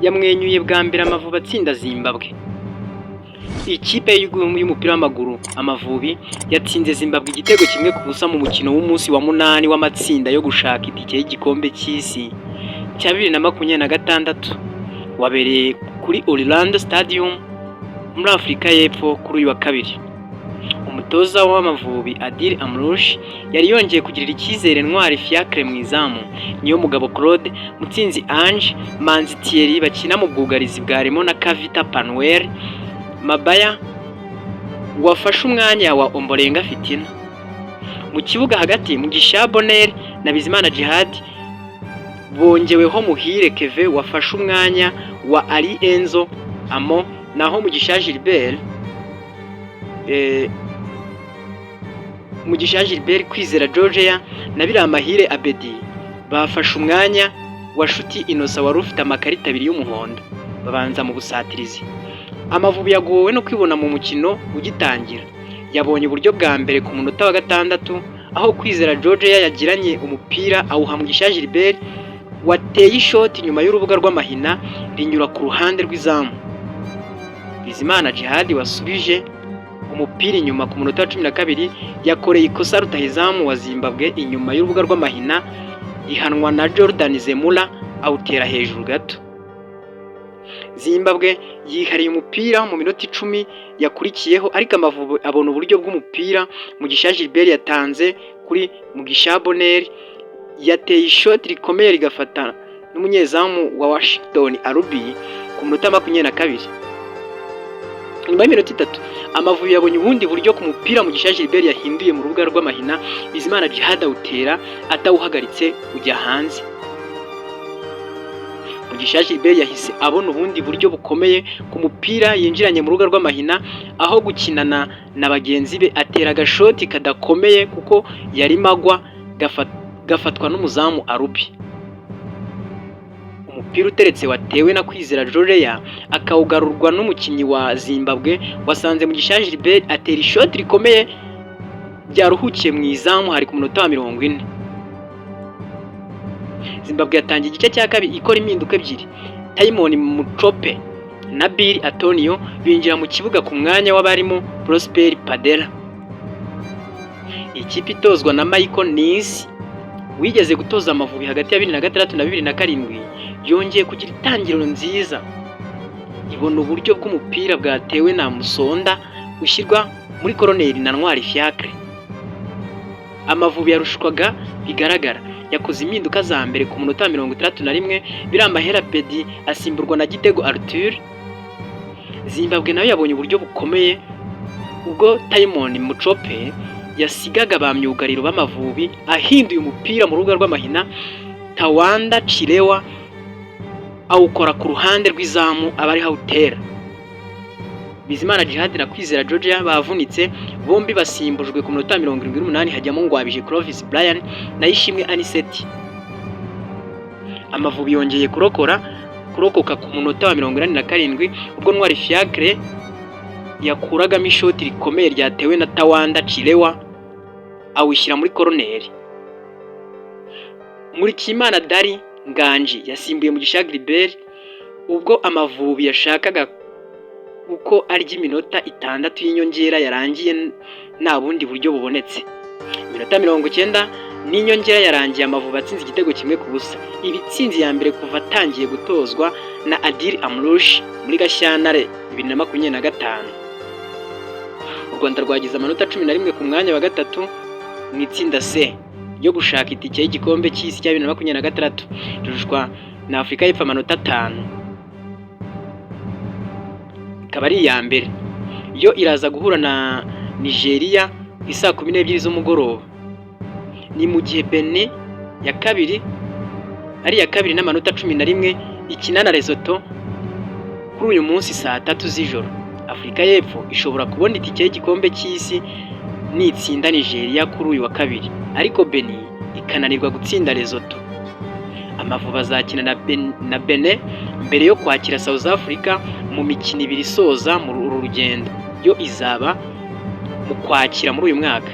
yamwenyuye bwa mbere Amavubi atsinda Zimbabwe. Ikipe y'umupira w'amaguru Amavubi yatsinze Zimbabwe igitego kimwe ku busa mu mukino w'umunsi wa 8 w'amatsinda yo gushaka itike y'igikombe cy'isi cya 2026 wabereye kuri Orlando Stadium muri Afurika y'Epfo kuri uyu wa kabiri. Umutoza w'Amavubi Adil Amrouche yari yongeye kugirira icyizere Ntwari Fiacre mu izamu, Niyomugabo Claude, Mutsinzi Ange, Manzi Thierry bakina mu bwugarizi bwarimo na Kavita Panuel Mabaya wafashe umwanya wa Ombolenga Fitina. Mu kibuga hagati Mugisha Bonheur na Bizimana Djihad bongeweho Muhire Keve wafashe umwanya wa Ali Enzo Amo, naho Mugisha Gilbert Kwizera Georgia na Biramahire Abedi bafashe umwanya wa Nshuti Innocent wari ufite amakarita 2 y'umuhondo babanza mu busatirizi. Amavubi yagowe no kwibona mu mukino ugitangira. Yabonye uburyo bwa mbere ku munota wa 6 aho Kwizera Georgia yagiranye umupira awuha Mugisha Gilbert wateye ishoti nyuma y'urubuga rw'amahina rinyura ku ruhande rw'izamu. Bizimana Djihad wasubije umupira inyuma ku munota wa 12 yakoreye ikosa rutahizamu wa Zimbabwe inyuma y'urubuga rw'amahina ihanwa na Jordan Zemula awutera hejuru gato. Zimbabwe yihariye umupira mu minota 10 yakurikiyeho, ariko Amavubi abona uburyo bw'umupira Mugisha Gilbert yatanze kuri Mugisha Bonheur yateye ishoti rikomeye rigafata n'umunyezamu wa Washington Arubi ku munota 22. Nyuma y'iminota 3 Amavubi yabonye ubundi buryo ku mupira Mugisha Gilbert yahinduye mu rubuga rw'amahina Bizimana Djihad awutera atawuhagaritse ujya hanze. Mugisha Gilbert yahise abona ubundi buryo bukomeye ku mupira yinjiranye mu rubuga rw'amahina aho gukinana na bagenzi be atera agashoti kadakomeye kuko yari magwa gafatwa n'umuzamu Arubi. Umupira uteretse watewe na Kwizera Georgia akawugarurwa n'umukinnyi wa Zimbabwe wasanze Mugisha Gilbert atera ishoti rikomeye byaruhukiye mu izamu hari ku munota wa 40. Zimbabwe yatangiye igice cya kabiri ikora impinduka ebyiri. Taimon Muchope na Bill Antonio binjira mu kibuga ku mwanya w'abarimo Prosper Padela. Ikipe itozwa na Michael Nisi wigeze gutoza Amavubi hagati ya 2006 na 2007 yongeye kugira itangiriro nziza. Ibona uburyo bw'umupira bwatewe na Musonda ushyirwa muri koroneri na Ntwari Fiacre. Amavubi yarushwaga bigaragara, yakoze impinduka za mbere ku munota 61 Biramahera Abedi asimburwa na Gitego Arthur. Zimbabwe nayo yabonye uburyo bukomeye ubwo Taimon Muchope yasigaga ba myugariro b'Amavubi ahinduye umupira mu rubuga rw'amahina Tawanda Chilewa awukora ku ruhande rw'izamu abari hawutera. Bizimana Djihad na Kwizera Georgia bavunitse, bombi basimbujwe ku minota 78 hajyamo Ngwabije Clovis Brian na Ishimwe Aniseti. Amavubi yongeye kurokoka ku munota wa 87 ubwo Ntwari Fiacre yakuragamo ishoti rikomeye ryatewe na Tawanda Chilewa awishyira muri koroneri. Murikimana Dari Nganji yasimbuye Mugisha Gilbert ubwo Amavubi yashakaga uko arya iminota 6 y'inyongera yarangiye nta bundi buryo bubonetse. Iminota 90 n'inyongera yarangiye Amavubi atsinze igitego kimwe ku busa. Ibitsinzi ya mbere kuva atangiye gutozwa na Adil Amrouche muri Gashyantare 2025. U Rwanda rwagize amanota 11 ku mwanya wa gatatu mu itsinda C yo gushaka itike y'igikombe cy'isi cya 2026 rushwa na Afurika y'Epfo amanota 5. Ikaba ari iya mbere yo iraza guhura na Nigeria isa 12 z'umugoroba. Ni mu gihe Benin ya kabiri ari ya kabiri n'amanota 11 ikina na Lesotho kuri uyu munsi saa 3 z'ijoro. Afurika y'Epfo ishobora kubona itike y'igikombe cy'isi nitsinda Nigeria kuri uyu wa kabiri, ariko Benin ikananirwa gutsinda Lesotho. Amavubi azakina na Benin mbere yo kwakira South Africa mu mikino 2 isoza mu rugendo yo izaba mu kwakira muri uyu mwaka.